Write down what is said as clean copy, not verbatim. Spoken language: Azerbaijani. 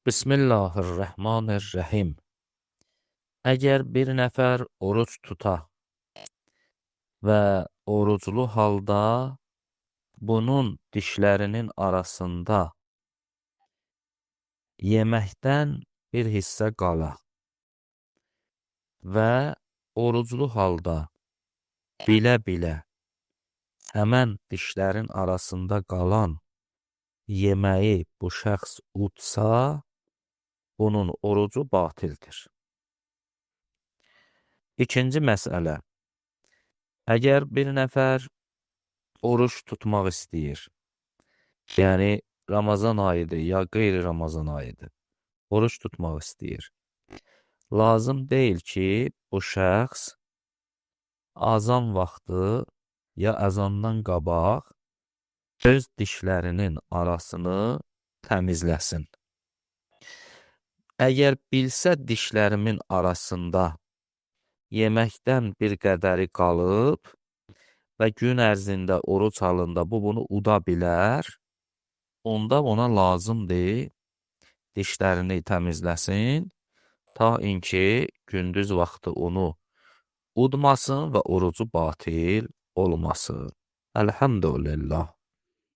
Bismillahirrahmanirrahim. Əgər bir nəfər oruç tuta və oruclu halda bunun dişlərinin arasında yeməkdən bir hissə qala və oruclu halda bilə-bilə həmən dişlərin arasında qalan yeməyi bu şəxs udsa, bunun orucu batildir. İkinci məsələ, əgər bir nəfər oruç tutmaq istəyir, yəni Ramazan ayıdır ya qeyri-Ramazan ayıdır, oruç tutmaq istəyir. Lazım deyil ki, bu şəxs azan vaxtı ya əzandan qabaq öz dişlərinin arasını təmizləsin. Əgər bilsə dişlərimin arasında yeməkdən bir qədəri qalıb və gün ərzində oruç halında bunu uda bilər, onda ona lazımdır dişlərini təmizləsin, ta inki gündüz vaxtı onu udmasın və orucu batil olmasın. Elhamdülillah.